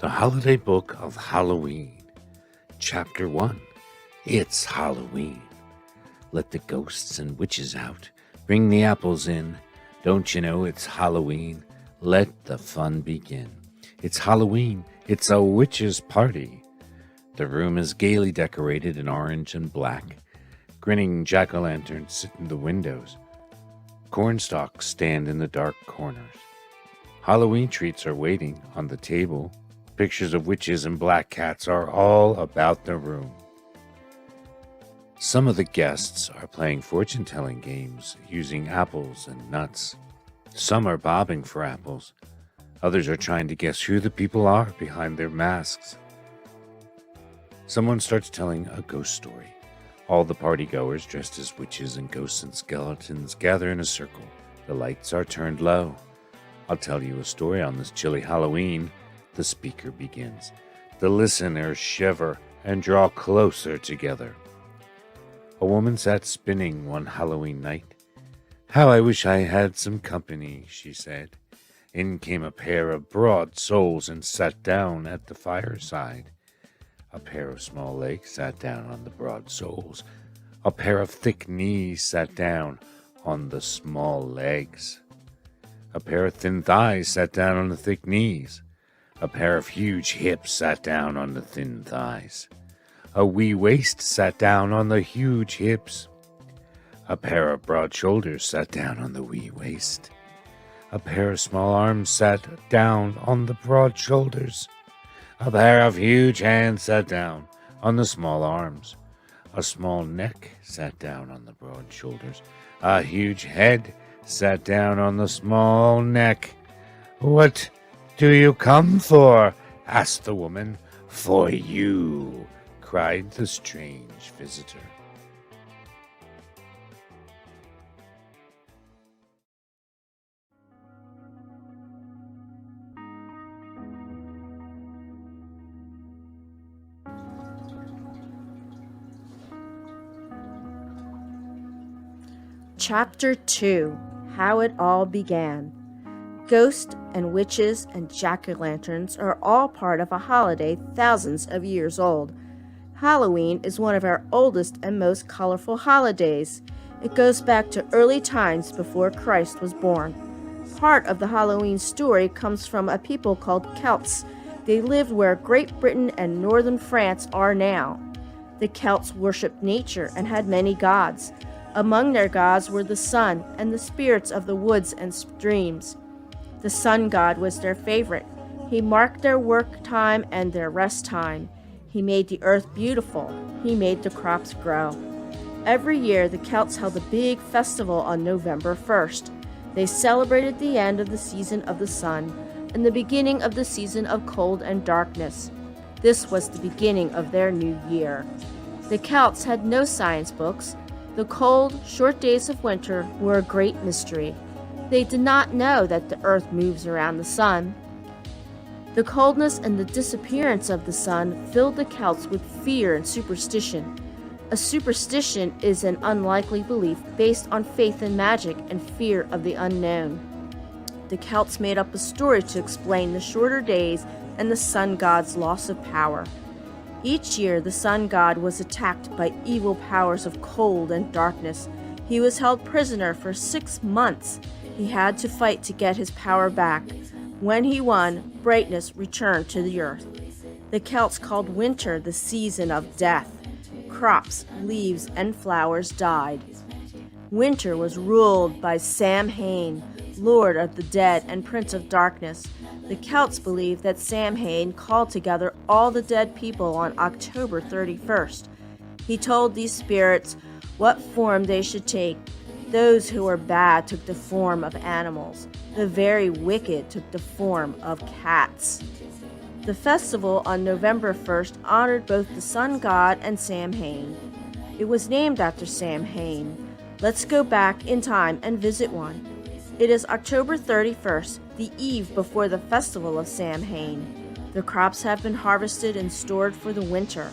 The Holiday Book of Halloween, Chapter 1. It's Halloween. Let the ghosts and witches out. Bring the apples in. Don't you know it's Halloween? Let the fun begin. It's Halloween. It's a witch's party. The room is gaily decorated in orange and black. Grinning jack-o'-lanterns sit in the windows. Cornstalks stand in the dark corners. Halloween treats are waiting on the table. Pictures of witches and black cats are all about the room. Some of the guests are playing fortune-telling games using apples and nuts. Some are bobbing for apples. Others are trying to guess who the people are behind their masks. Someone starts telling a ghost story. All the partygoers, dressed as witches and ghosts and skeletons, gather in a circle. The lights are turned low. I'll tell you a story on this chilly Halloween. The speaker begins. The listeners shiver and draw closer together. A woman sat spinning one Halloween night. "How I wish I had some company," she said. In came a pair of broad soles and sat down at the fireside. A pair of small legs sat down on the broad soles. A pair of thick knees sat down on the small legs. A pair of thin thighs sat down on the thick knees. A pair of huge hips sat down on the thin thighs. A wee waist sat down on the huge hips. A pair of broad shoulders sat down on the wee waist. A pair of small arms sat down on the broad shoulders. A pair of huge hands sat down on the small arms. A small neck sat down on the broad shoulders. A huge head sat down on the small neck. "What do you come for?" asked the woman. "For you," cried the strange visitor. Chapter 2. How It All Began. Ghosts and witches and jack-o'-lanterns are all part of a holiday thousands of years old. Halloween is one of our oldest and most colorful holidays. It goes back to early times before Christ was born. Part of the Halloween story comes from a people called Celts. They lived where Great Britain and northern France are now. The Celts worshipped nature and had many gods. Among their gods were the sun and the spirits of the woods and streams. The sun god was their favorite. He marked their work time and their rest time. He made the earth beautiful. He made the crops grow. Every year, the Celts held a big festival on November 1st. They celebrated the end of the season of the sun and the beginning of the season of cold and darkness. This was the beginning of their new year. The Celts had no science books. The cold, short days of winter were a great mystery. They did not know that the earth moves around the sun. The coldness and the disappearance of the sun filled the Celts with fear and superstition. A superstition is an unlikely belief based on faith in magic and fear of the unknown. The Celts made up a story to explain the shorter days and the sun god's loss of power. Each year, the sun god was attacked by evil powers of cold and darkness. He was held prisoner for 6 months. He had to fight to get his power back. When he won, brightness returned to the earth. The Celts called winter the season of death. Crops, leaves, and flowers died. Winter was ruled by Samhain, Lord of the Dead and Prince of Darkness. The Celts believed that Samhain called together all the dead people on October 31st. He told these spirits what form they should take. Those who were bad took the form of animals. The very wicked took the form of cats. The festival on November 1st honored both the sun god and Samhain. It was named after Samhain. Let's go back in time and visit one. It is October 31st, the eve before the festival of Samhain. The crops have been harvested and stored for the winter.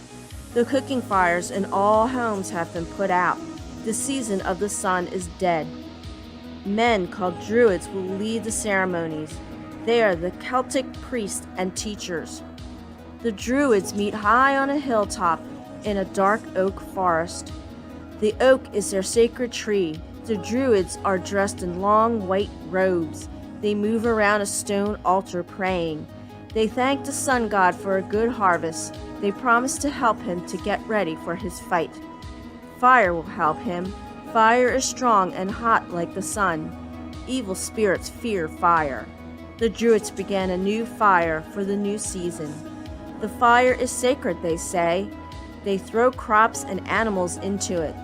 The cooking fires in all homes have been put out. The season of the sun is dead. Men called Druids will lead the ceremonies. They are the Celtic priests and teachers. The Druids meet high on a hilltop in a dark oak forest. The oak is their sacred tree. The Druids are dressed in long white robes. They move around a stone altar praying. They thank the sun god for a good harvest. They promise to help him to get ready for his fight. Fire will help him. Fire is strong and hot like the sun. Evil spirits fear fire. The Druids began a new fire for the new season. The fire is sacred, they say. They throw crops and animals into it.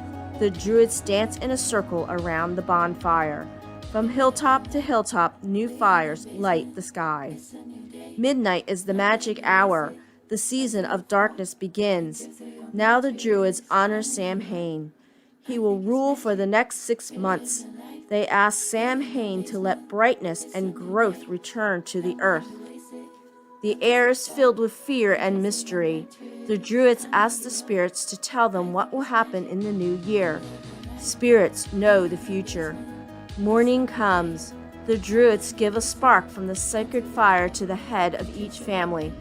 The Druids dance in a circle around the bonfire. From hilltop to hilltop, new fires light the sky. Midnight is the magic hour. The season of darkness begins. Now the Druids honor Samhain. He will rule for the next 6 months. They ask Samhain to let brightness and growth return to the earth. The air is filled with fear and mystery. The Druids ask the spirits to tell them what will happen in the new year. Spirits know the future. Morning comes. The Druids give a spark from the sacred fire to the head of each family.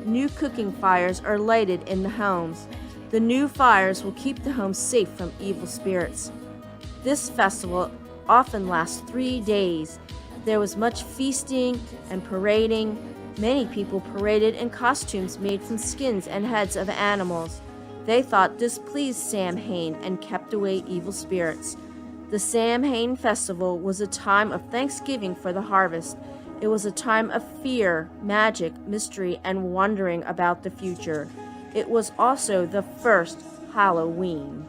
New cooking fires are lighted in the homes. The new fires will keep the home safe from evil spirits. This festival often lasts 3 days. There was much feasting and parading. Many people paraded in costumes made from skins and heads of animals. They thought this pleased Samhain and kept away evil spirits. The Samhain festival was a time of thanksgiving for the harvest. It was a time of fear, magic, mystery, and wondering about the future. It was also the first Halloween.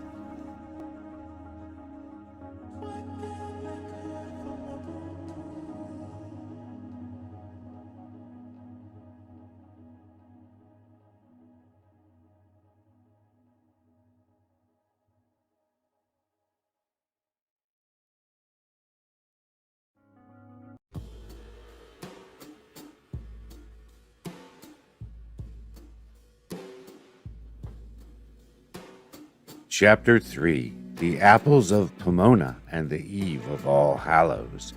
Chapter 3: The Apples of Pomona and the Eve of All Hallows.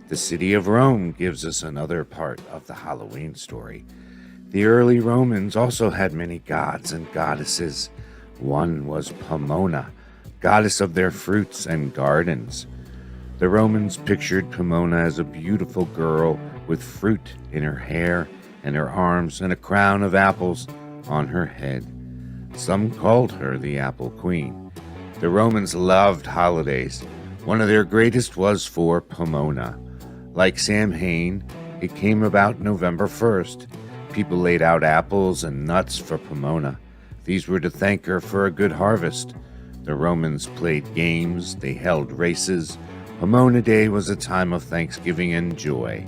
The city of Rome gives us another part of the Halloween story. The early Romans also had many gods and goddesses. One was Pomona, goddess of their fruits and gardens. The Romans pictured Pomona as a beautiful girl with fruit in her hair and her arms and a crown of apples on her head. Some called her the Apple Queen. The Romans loved holidays. One of their greatest was for Pomona. Like Samhain, it came about November 1st. People laid out apples and nuts for Pomona. These were to thank her for a good harvest. The Romans played games, they held races. Pomona Day was a time of thanksgiving and joy.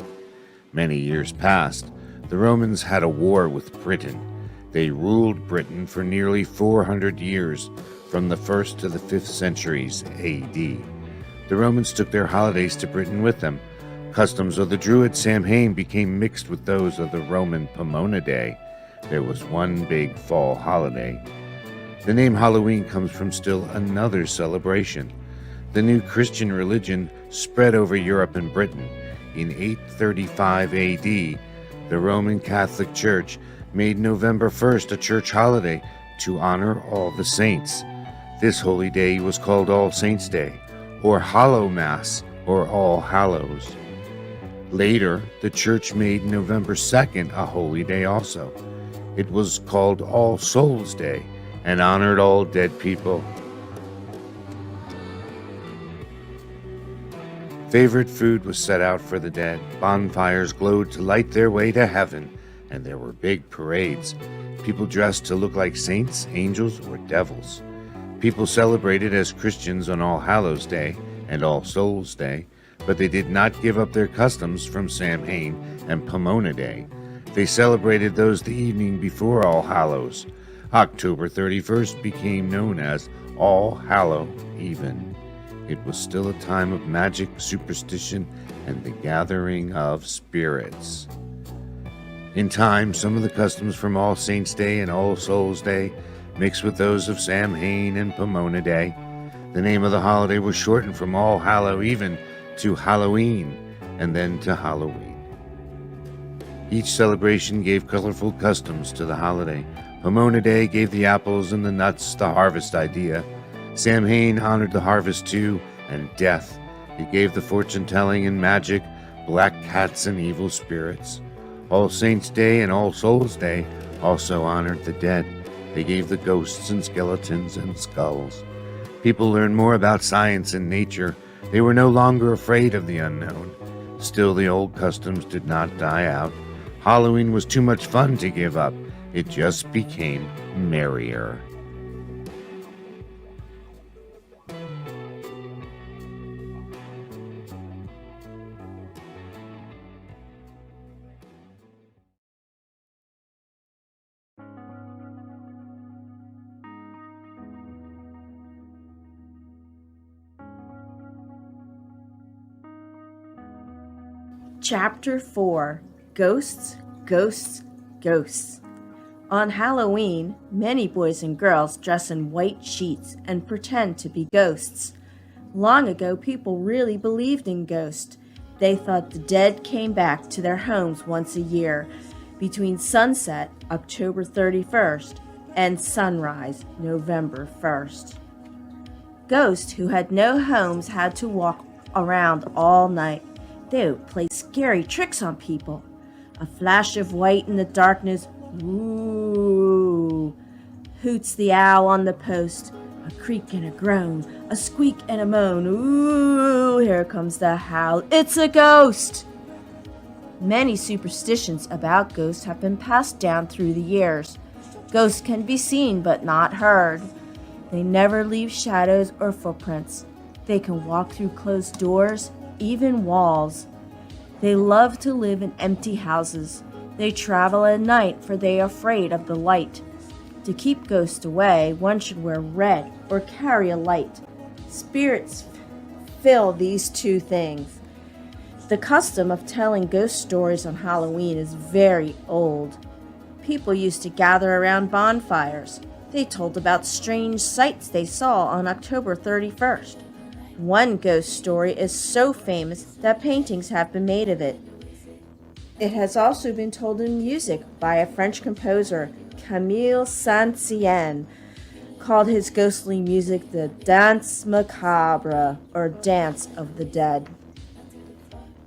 Many years passed. The Romans had a war with Britain. They ruled Britain for nearly 400 years, from the 1st to the 5th centuries A.D. The Romans took their holidays to Britain with them. Customs of the Druid Samhain became mixed with those of the Roman Pomona Day. There was one big fall holiday. The name Halloween comes from still another celebration. The new Christian religion spread over Europe and Britain. In 835 A.D., the Roman Catholic Church made November 1st a church holiday to honor all the saints. This holy day was called All Saints' Day, or Hallow Mass, or All Hallows. Later, the church made November 2nd a holy day also. It was called All Souls' Day and honored all dead people. Favorite food was set out for the dead. Bonfires glowed to light their way to heaven, and there were big parades. People dressed to look like saints, angels, or devils. People celebrated as Christians on All Hallows' Day and All Souls' Day, but they did not give up their customs from Samhain and Pomona Day. They celebrated those the evening before All Hallows. October 31st became known as All Hallow Even. It was still a time of magic, superstition, and the gathering of spirits. In time, some of the customs from All Saints' Day and All Souls' Day mixed with those of Samhain and Pomona Day. The name of the holiday was shortened from All Hallow Even to Halloween, and then to Halloween. Each celebration gave colorful customs to the holiday. Pomona Day gave the apples and the nuts the harvest idea. Samhain honored the harvest too, and death. He gave the fortune-telling and magic, black cats and evil spirits. All Saints' Day and All Souls' Day also honored the dead. They gave the ghosts and skeletons and skulls. People learned more about science and nature. They were no longer afraid of the unknown. Still, the old customs did not die out. Halloween was too much fun to give up. It just became merrier. Chapter 4: Ghosts, Ghosts, Ghosts. On Halloween, many boys and girls dress in white sheets and pretend to be ghosts. Long ago, people really believed in ghosts. They thought the dead came back to their homes once a year, between sunset, October 31st, and sunrise, November 1st. Ghosts who had no homes had to walk around all night. They would play scary tricks on people. A flash of white in the darkness, ooh, hoots the owl on the post. A creak and a groan, a squeak and a moan, ooh, here comes the howl, it's a ghost! Many superstitions about ghosts have been passed down through the years. Ghosts can be seen but not heard. They never leave shadows or footprints. They can walk through closed doors, even walls. They love to live in empty houses. They travel at night, for they are afraid of the light. To keep ghosts away, one should wear red or carry a light. Spirits fill these two things. The custom of telling ghost stories on Halloween is very old. People used to gather around bonfires. They told about strange sights they saw on October 31st. One ghost story is so famous that paintings have been made of it. It has also been told in music by a French composer, Camille Saint-Saëns, called his ghostly music the Danse Macabre, or Dance of the Dead.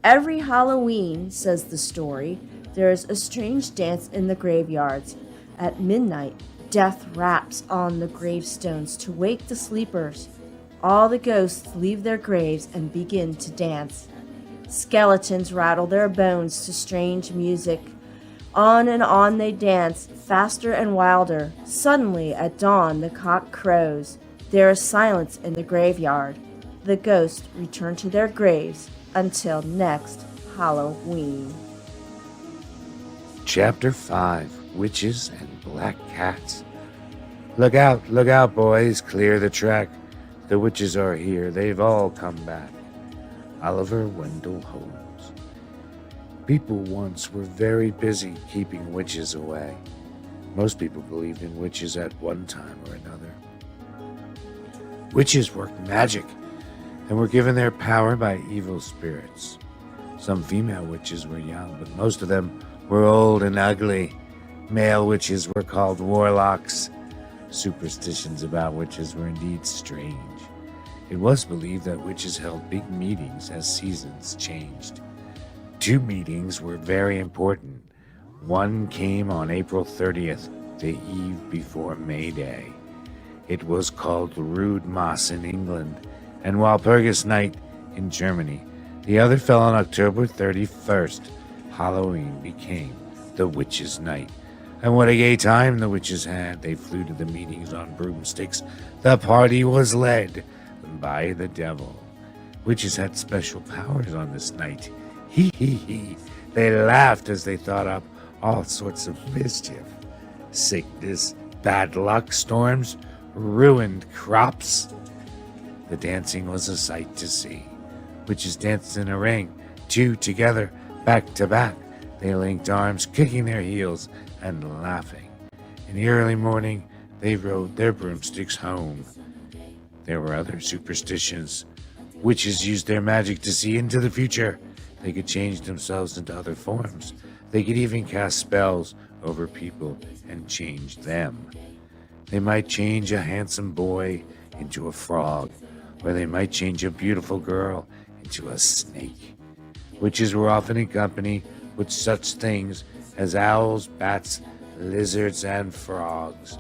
Every Halloween, says the story, there is a strange dance in the graveyards. At midnight, death raps on the gravestones to wake the sleepers. All the ghosts leave their graves and begin to dance. Skeletons rattle their bones to strange music. On and on they dance, faster and wilder. Suddenly, at dawn, the cock crows. There is silence in the graveyard. The ghosts return to their graves until next Halloween. Chapter 5: Witches and Black Cats. Look out, boys, clear the track. The witches are here, they've all come back. Oliver Wendell Holmes. People once were very busy keeping witches away. Most people believed in witches at one time or another. Witches worked magic and were given their power by evil spirits. Some female witches were young, but most of them were old and ugly. Male witches were called warlocks. Superstitions about witches were indeed strange. It was believed that witches held big meetings as seasons changed. Two meetings were very important. One came on April 30th, the eve before May Day. It was called Rood Maas in England, and Walpurgis Night in Germany. The other fell on October 31st. Halloween became the Witches' Night. And what a gay time the witches had. They flew to the meetings on broomsticks. The party was led by the devil. Witches had special powers on this night. Hee hee hee. They laughed as they thought up all sorts of mischief. Sickness, bad luck, storms, ruined crops. The dancing was a sight to see. Witches danced in a ring, two together, back to back. They linked arms, kicking their heels and laughing. In the early morning, they rode their broomsticks home. There were other superstitions. Witches used their magic to see into the future. They could change themselves into other forms. They could even cast spells over people and change them. They might change a handsome boy into a frog, or they might change a beautiful girl into a snake. Witches were often in company with such things as owls, bats, lizards, and frogs.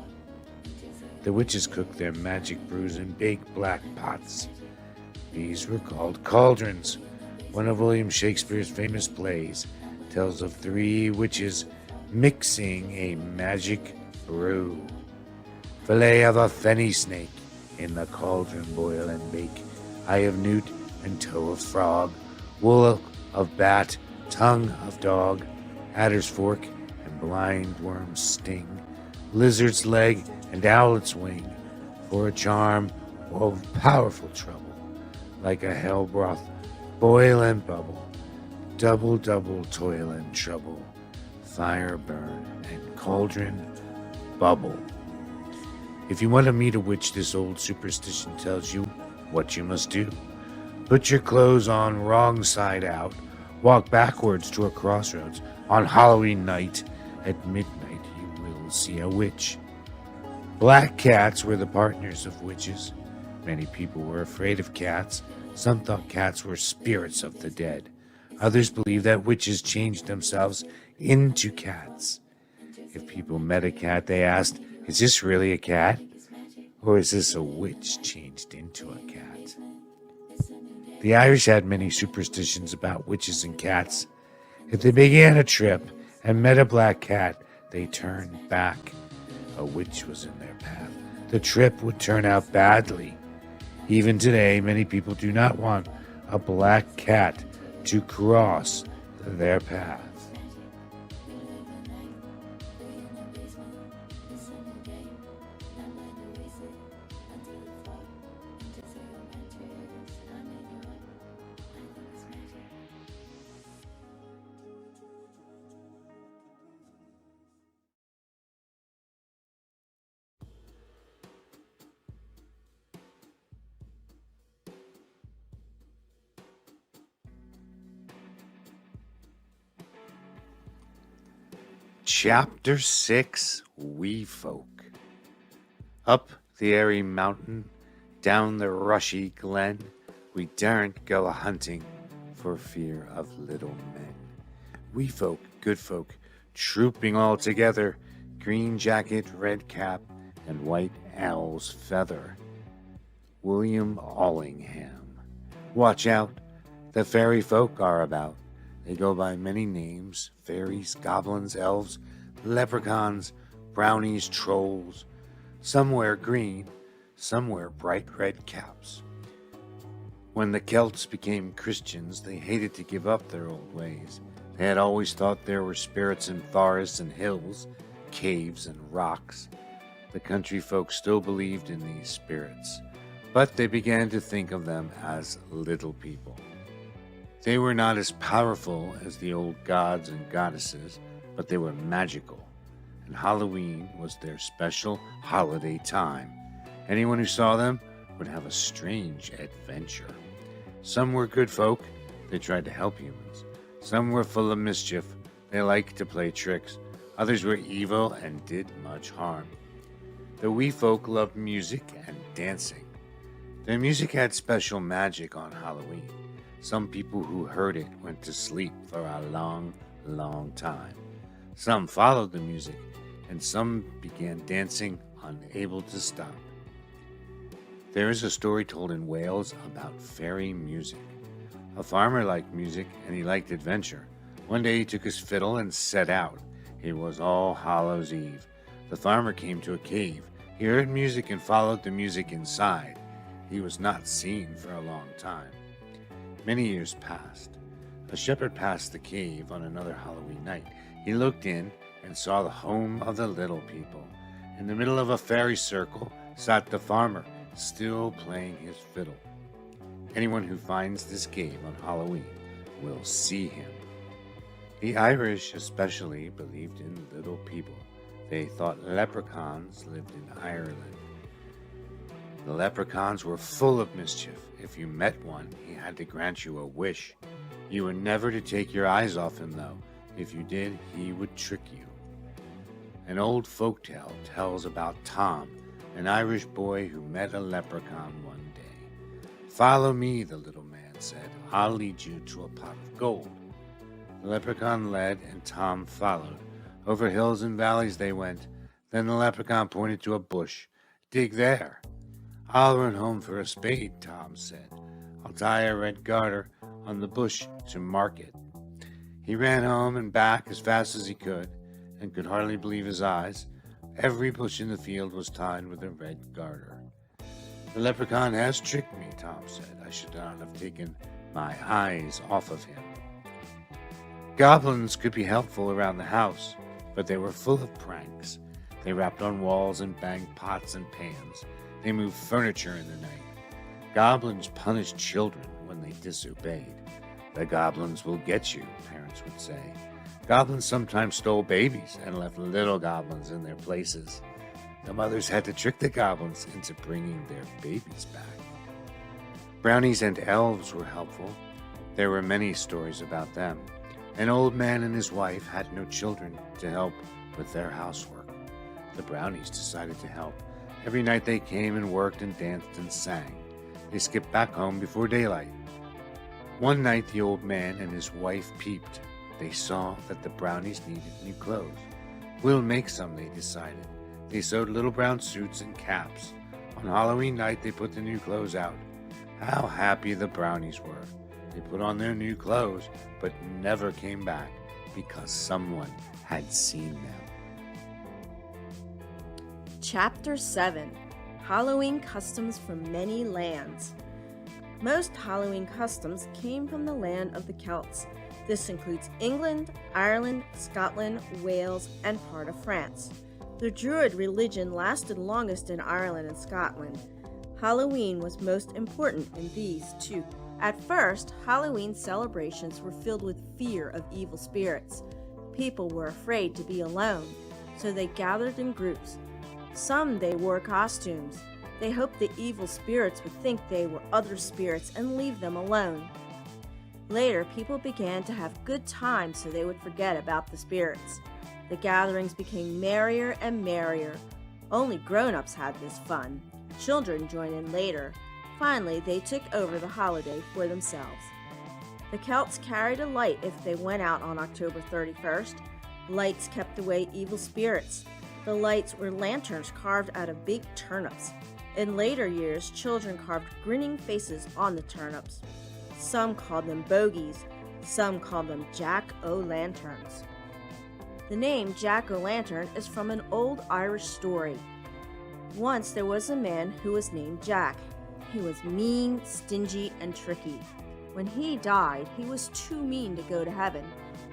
The witches cooked their magic brews in big black pots. These were called cauldrons. One of William Shakespeare's famous plays tells of 3 witches mixing a magic brew. Fillet of a fenny snake in the cauldron boil and bake. Eye of newt and toe of frog. Wool of bat, tongue of dog. Adder's fork and blind worm's sting. Lizard's leg and owlet's wing. For a charm of powerful trouble. Like a hell broth, boil and bubble. Double, double toil and trouble. Fire burn and cauldron bubble. If you want to meet a witch, this old superstition tells you what you must do. Put your clothes on wrong side out. Walk backwards to a crossroads. On Halloween night at midnight you will see a witch. Black cats were the partners of witches. Many people were afraid of cats. Some thought cats were spirits of the dead. Others believed that witches changed themselves into cats. If people met a cat, they asked, "Is this really a cat? Or is this a witch changed into a cat?" The Irish had many superstitions about witches and cats. If they began a trip and met a black cat, they turned back. A witch was in their path. The trip would turn out badly. Even today, many people do not want a black cat to cross their path. Chapter 6, Wee Folk. Up the airy mountain, down the rushy glen, we daren't go a-hunting for fear of little men. Wee folk, good folk, trooping all together, green jacket, red cap, and white owl's feather. William Allingham. Watch out, the fairy folk are about. They go by many names: fairies, goblins, elves, leprechauns, brownies, trolls. Some wear green, some wear bright red caps. When the Celts became Christians, they hated to give up their old ways. They had always thought there were spirits in forests and hills, caves and rocks. The country folk still believed in these spirits, but they began to think of them as little people. They were not as powerful as the old gods and goddesses, but they were magical, and Halloween was their special holiday time. Anyone who saw them would have a strange adventure. Some were good folk, they tried to help humans. Some were full of mischief, they liked to play tricks. Others were evil and did much harm. The wee folk loved music and dancing. Their music had special magic on Halloween. Some people who heard it went to sleep for a long, long time. Some followed the music, and some began dancing, unable to stop. There is a story told in Wales about fairy music. A farmer liked music, and he liked adventure. One day he took his fiddle and set out. It was All Hallows Eve. The farmer came to a cave. He heard music and followed the music inside. He was not seen for a long time. Many years passed. A shepherd passed the cave on another Halloween night. He looked in and saw the home of the little people. In the middle of a fairy circle sat the farmer, still playing his fiddle. Anyone who finds this cave on Halloween will see him. The Irish especially believed in little people. They thought leprechauns lived in Ireland. The leprechauns were full of mischief. If you met one, he had to grant you a wish. You were never to take your eyes off him, though. If you did, he would trick you. An old folktale tells about Tom, an Irish boy who met a leprechaun one day. "Follow me," the little man said. "I'll lead you to a pot of gold." The leprechaun led, and Tom followed. Over hills and valleys they went. Then the leprechaun pointed to a bush. "Dig there." "I'll run home for a spade," Tom said. "I'll tie a red garter on the bush to mark it." He ran home and back as fast as he could, and could hardly believe his eyes. Every bush in the field was tied with a red garter. "The leprechaun has tricked me," Tom said. "I should not have taken my eyes off of him." Goblins could be helpful around the house, but they were full of pranks. They rapped on walls and banged pots and pans. They moved furniture in the night. Goblins punished children when they disobeyed. "The goblins will get you," parents would say. Goblins sometimes stole babies and left little goblins in their places. The mothers had to trick the goblins into bringing their babies back. Brownies and elves were helpful. There were many stories about them. An old man and his wife had no children to help with their housework. The brownies decided to help. Every night they came and worked and danced and sang. They skipped back home before daylight. One night the old man and his wife peeped. They saw that the brownies needed new clothes. "We'll make some," they decided. They sewed little brown suits and caps. On Halloween night they put the new clothes out. How happy the brownies were. They put on their new clothes, but never came back because someone had seen them. Chapter 7. Halloween Customs from Many Lands. Most Halloween customs came from the land of the Celts. This includes England, Ireland, Scotland, Wales, and part of France. The Druid religion lasted longest in Ireland and Scotland. Halloween was most important in these two. At first, Halloween celebrations were filled with fear of evil spirits. People were afraid to be alone, so they gathered in groups. Some they wore costumes. They hoped the evil spirits would think they were other spirits and leave them alone. Later, people began to have good times so they would forget about the spirits. The gatherings became merrier and merrier. Only grown-ups had this fun. Children joined in later. Finally, they took over the holiday for themselves. The Celts carried a light if they went out on October 31st. Lights kept away evil spirits. The lights were lanterns carved out of big turnips. In later years, children carved grinning faces on the turnips. Some called them bogies. Some called them jack-o'-lanterns. The name jack-o'-lantern is from an old Irish story. Once there was a man who was named Jack. He was mean, stingy, and tricky. When he died, he was too mean to go to heaven.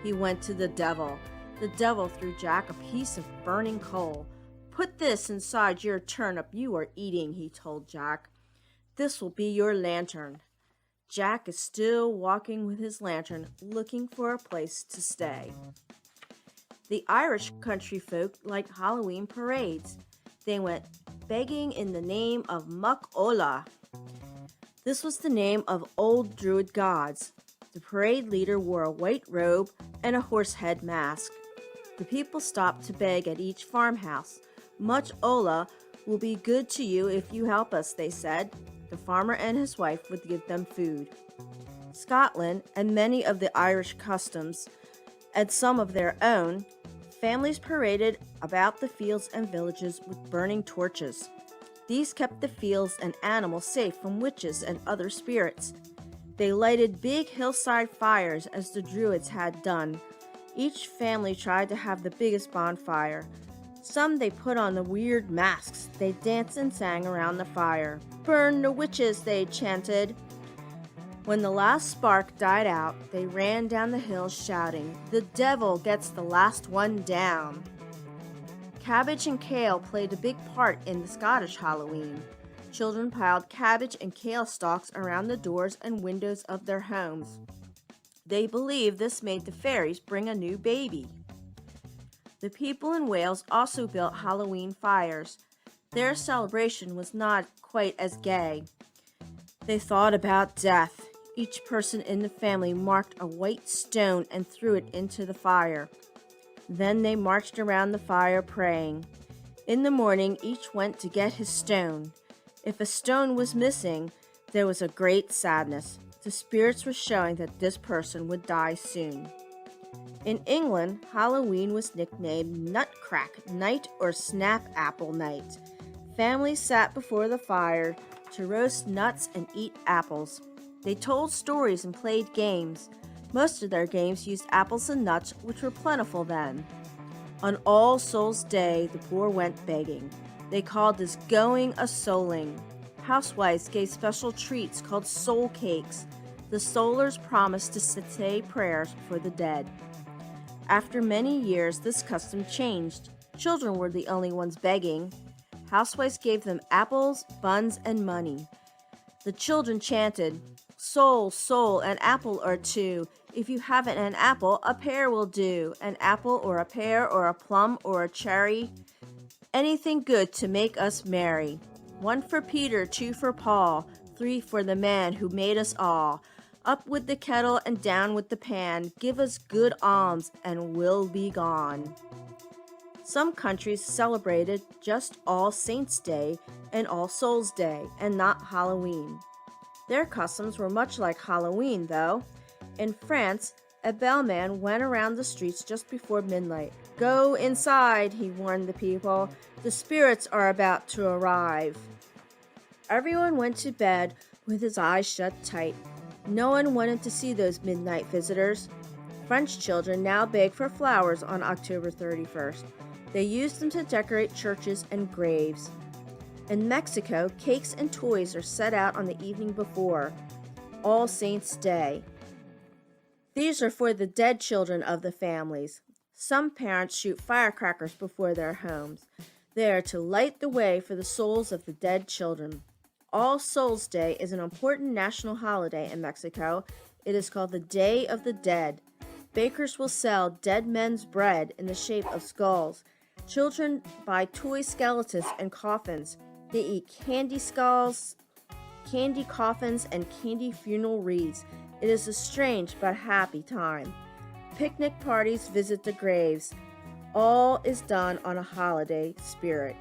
He went to the devil. The devil threw Jack a piece of burning coal. "Put this inside your turnip you are eating," he told Jack. "This will be your lantern." Jack is still walking with his lantern, looking for a place to stay. The Irish country folk liked Halloween parades. They went begging in the name of Muck Ola. This was the name of old Druid gods. The parade leader wore a white robe and a horse head mask. The people stopped to beg at each farmhouse. "Much Ola will be good to you if you help us," they said. The farmer and his wife would give them food. Scotland and many of the Irish customs, and some of their own, families paraded about the fields and villages with burning torches. These kept the fields and animals safe from witches and other spirits. They lighted big hillside fires as the Druids had done. Each family tried to have the biggest bonfire. Some they put on the weird masks. They danced and sang around the fire. "Burn the witches," they chanted. When the last spark died out, they ran down the hill shouting, "The devil gets the last one down." Cabbage and kale played a big part in the Scottish Halloween. Children piled cabbage and kale stalks around the doors and windows of their homes. They believed this made the fairies bring a new baby. The people in Wales also built Halloween fires. Their celebration was not quite as gay. They thought about death. Each person in the family marked a white stone and threw it into the fire. Then they marched around the fire praying. In the morning, each went to get his stone. If a stone was missing, there was a great sadness. The spirits were showing that this person would die soon. In England, Halloween was nicknamed Nutcrack Night or Snap Apple Night. Families sat before the fire to roast nuts and eat apples. They told stories and played games. Most of their games used apples and nuts, which were plentiful then. On All Souls' Day, the poor went begging. They called this going a souling. Housewives gave special treats called soul cakes. The soulers promised to say prayers for the dead. After many years, this custom changed. Children were the only ones begging. Housewives gave them apples, buns, and money. The children chanted, "Soul, soul, an apple or two. If you haven't an apple, a pear will do. An apple or a pear or a plum or a cherry. Anything good to make us merry. 1 for Peter, 2 for Paul, 3 for the man who made us all. Up with the kettle and down with the pan. Give us good alms and we'll be gone." Some countries celebrated just All Saints' Day and All Souls' Day and not Halloween. Their customs were much like Halloween, though. In France, a bellman went around the streets just before midnight. "Go inside," he warned the people. "The spirits are about to arrive." Everyone went to bed with his eyes shut tight. No one wanted to see those midnight visitors. French children now bake for flowers on October 31st. They use them to decorate churches and graves. In Mexico, cakes and toys are set out on the evening before All Saints' Day. These are for the dead children of the families. Some parents shoot firecrackers before their homes. They are to light the way for the souls of the dead children. All Souls' Day is an important national holiday in Mexico. It is called the Day of the Dead. Bakers will sell dead men's bread in the shape of skulls. Children buy toy skeletons and coffins. They eat candy skulls, candy coffins, and candy funeral wreaths. It is a strange but happy time. Picnic parties visit the graves. All is done on a holiday spirit.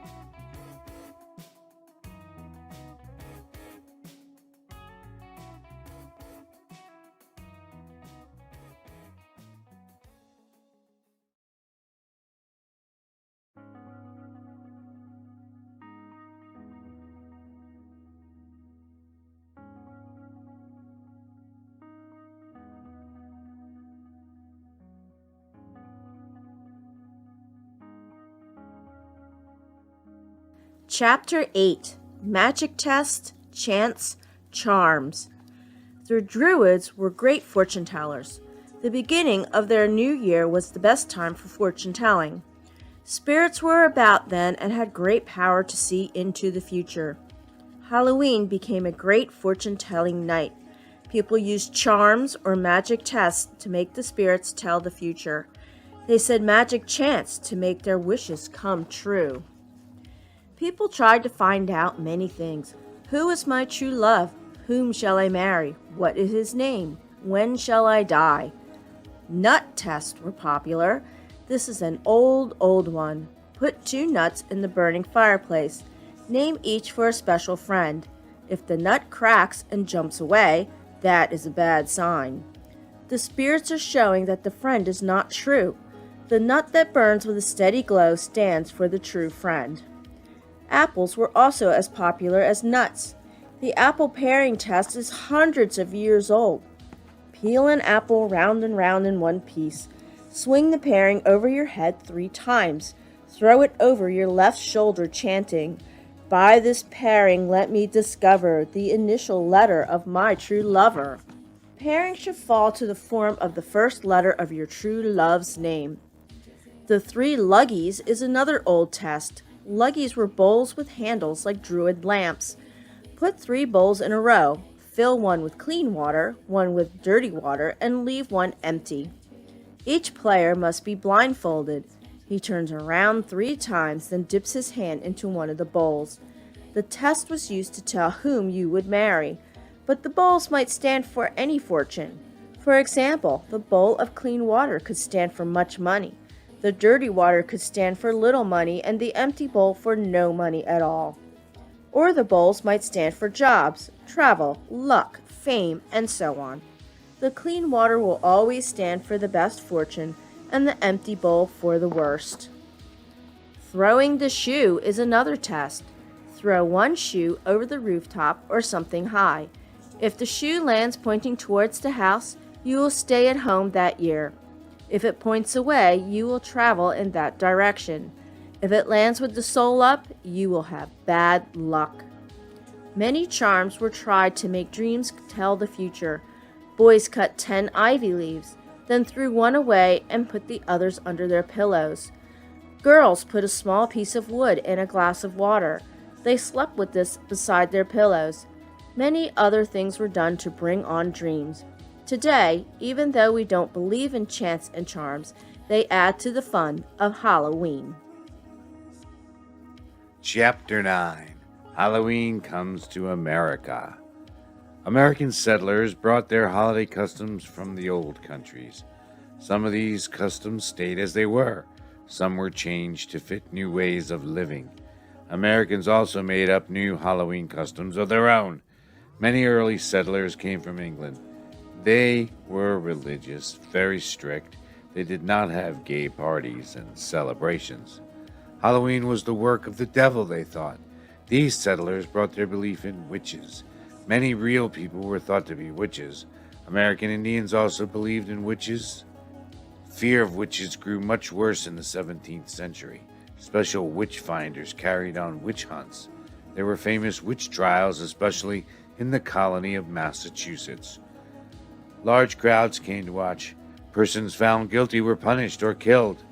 Chapter 8. Magic Test, Chants, Charms. The Druids were great fortune tellers. The beginning of their new year was the best time for fortune telling. Spirits were about then and had great power to see into the future. Halloween became a great fortune telling night. People used charms or magic tests to make the spirits tell the future. They said magic chants to make their wishes come true. People tried to find out many things. Who is my true love? Whom shall I marry? What is his name? When shall I die? Nut tests were popular. This is an old one. Put 2 nuts in the burning fireplace. Name each for a special friend. If the nut cracks and jumps away, that is a bad sign. The spirits are showing that the friend is not true. The nut that burns with a steady glow stands for the true friend. Apples were also as popular as nuts. The apple paring test is hundreds of years old. Peel an apple round and round in one piece. Swing the paring over your head 3 times. Throw it over your left shoulder, chanting, "By this paring let me discover the initial letter of my true lover." Paring should fall to the form of the first letter of your true love's name. The 3 luggies is another old test. Luggies were bowls with handles like druid lamps. Put 3 bowls in a row. Fill one with clean water, one with dirty water, and leave one empty. Each player must be blindfolded. He turns around 3 times, then dips his hand into one of the bowls. The test was used to tell whom you would marry. but the bowls might stand for any fortune. For example, the bowl of clean water could stand for much money. The dirty water could stand for little money, and the empty bowl for no money at all. Or the bowls might stand for jobs, travel, luck, fame, and so on. The clean water will always stand for the best fortune, and the empty bowl for the worst. Throwing the shoe is another test. Throw one shoe over the rooftop or something high. If the shoe lands pointing towards the house, you will stay at home that year. If it points away, you will travel in that direction. If it lands with the sole up, you will have bad luck. Many charms were tried to make dreams tell the future. Boys cut 10 ivy leaves, then threw one away and put the others under their pillows. Girls put a small piece of wood in a glass of water. They slept with this beside their pillows. Many other things were done to bring on dreams. Today, even though we don't believe in chants and charms, they add to the fun of Halloween. Chapter 9. Halloween Comes to America. American settlers brought their holiday customs from the old countries. Some of these customs stayed as they were. Some were changed to fit new ways of living. Americans also made up new Halloween customs of their own. Many early settlers came from England. They were religious, very strict. They did not have gay parties and celebrations. Halloween was the work of the devil, they thought. These settlers brought their belief in witches. Many real people were thought to be witches. American Indians also believed in witches. Fear of witches grew much worse in the 17th century. Special witch finders carried on witch hunts. There were famous witch trials, especially in the colony of Massachusetts. Large crowds came to watch. Persons found guilty were punished or killed.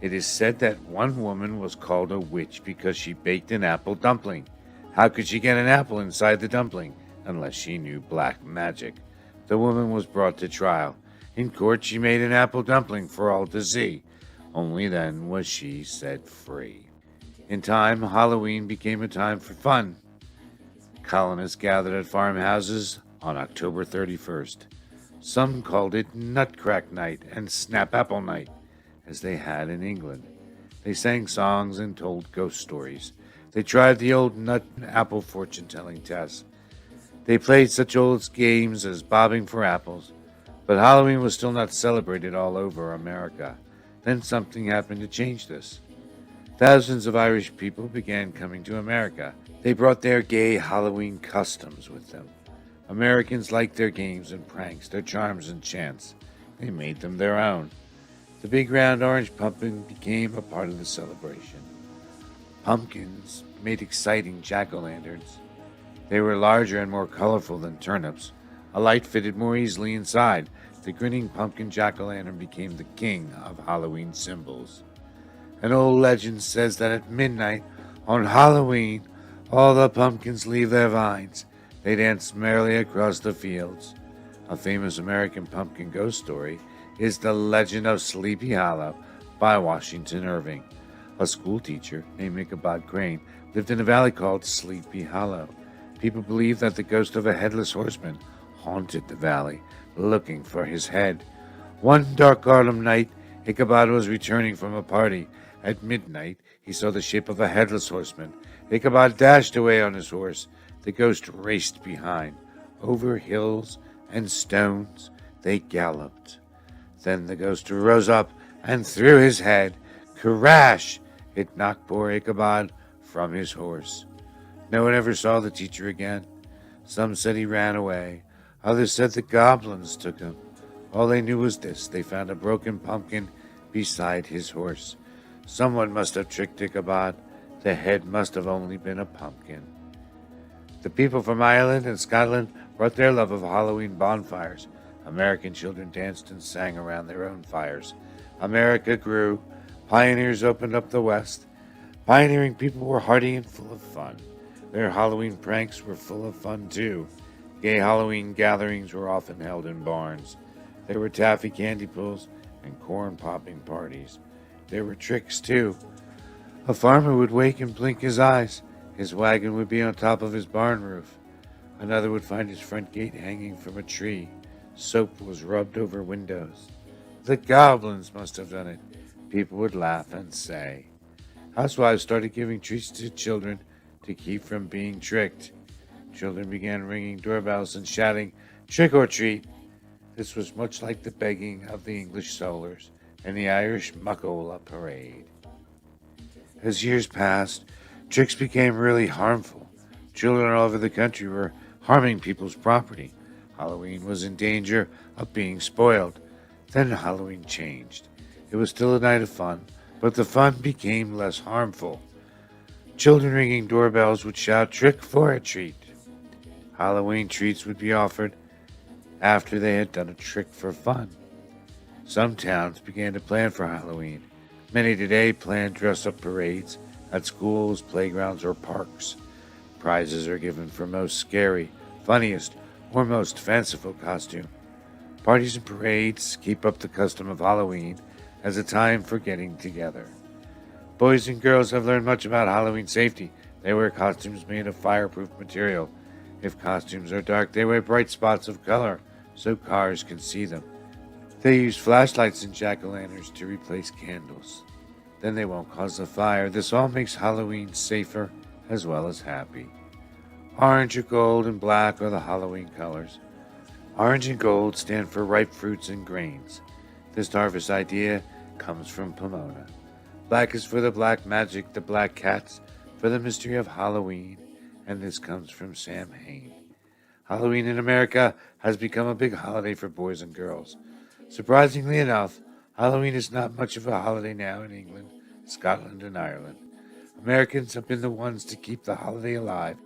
It is said that one woman was called a witch because she baked an apple dumpling. How could she get an apple inside the dumpling unless she knew black magic? The woman was brought to trial. In court, she made an apple dumpling for all to see. Only then was she set free. In time, Halloween became a time for fun. Colonists gathered at farmhouses on October 31st. Some called it Nutcrack Night and Snap Apple Night, as they had in England. They sang songs and told ghost stories. They tried the old nut and apple fortune-telling test. They played such old games as bobbing for apples. But Halloween was still not celebrated all over America. Then something happened to change this. Thousands of Irish people began coming to America. They brought their gay Halloween customs with them. Americans liked their games and pranks, their charms and chants. They made them their own. The big round orange pumpkin became a part of the celebration. Pumpkins made exciting jack-o'-lanterns. They were larger and more colorful than turnips. A light fitted more easily inside. The grinning pumpkin jack-o'-lantern became the king of Halloween symbols. An old legend says that at midnight on Halloween, all the pumpkins leave their vines. They dance merrily across the fields. A famous American pumpkin ghost story is The Legend of Sleepy Hollow by Washington Irving. A school teacher named Ichabod Crane lived in a valley called Sleepy Hollow. People believed that the ghost of a headless horseman haunted the valley, looking for his head. One dark autumn night, Ichabod was returning from a party. At midnight, he saw the shape of a headless horseman. Ichabod dashed away on his horse. The ghost raced behind. Over hills and stones they galloped. Then the ghost rose up and threw his head. Crash! It knocked poor Ichabod from his horse. No one ever saw the teacher again. Some said he ran away. Others said the goblins took him. All they knew was this: they found a broken pumpkin beside his horse. Someone must have tricked Ichabod. The head must have only been a pumpkin. The people from Ireland and Scotland brought their love of Halloween bonfires. American children danced and sang around their own fires. America grew. Pioneers opened up the West. Pioneering people were hardy and full of fun. Their Halloween pranks were full of fun, too. Gay Halloween gatherings were often held in barns. There were taffy candy pulls and corn-popping parties. There were tricks, too. A farmer would wake and blink his eyes. His wagon would be on top of his barn roof. Another would find his front gate hanging from a tree. Soap was rubbed over windows. The goblins must have done it, people would laugh and say. Housewives started giving treats to children to keep from being tricked. Children began ringing doorbells and shouting, "Trick or treat!" This was much like the begging of the English soldiers and the Irish Muckola parade. As years passed, tricks became really harmful. Children all over the country were harming people's property. Halloween was in danger of being spoiled. Then Halloween changed. It was still a night of fun, but the fun became less harmful. Children ringing doorbells would shout, "Trick for a treat." Halloween treats would be offered after they had done a trick for fun. Some towns began to plan for Halloween. Many today plan dress-up parades at schools, playgrounds, or parks. Prizes are given for most scary, funniest, or most fanciful costume. Parties and parades keep up the custom of Halloween as a time for getting together. Boys and girls have learned much about Halloween safety. They wear costumes made of fireproof material. If costumes are dark, they wear bright spots of color so cars can see them. They use flashlights and jack-o'-lanterns to replace candles. Then they won't cause a fire. This all makes Halloween safer as well as happy. Orange, gold, and black are the Halloween colors. Orange and gold stand for ripe fruits and grains. This harvest idea comes from Pomona. Black is for the black magic, the black cats, for the mystery of Halloween, and this comes from Sam Hain. Halloween in America has become a big holiday for boys and girls. Surprisingly enough, Halloween is not much of a holiday now in England, Scotland, and Ireland. Americans have been the ones to keep the holiday alive.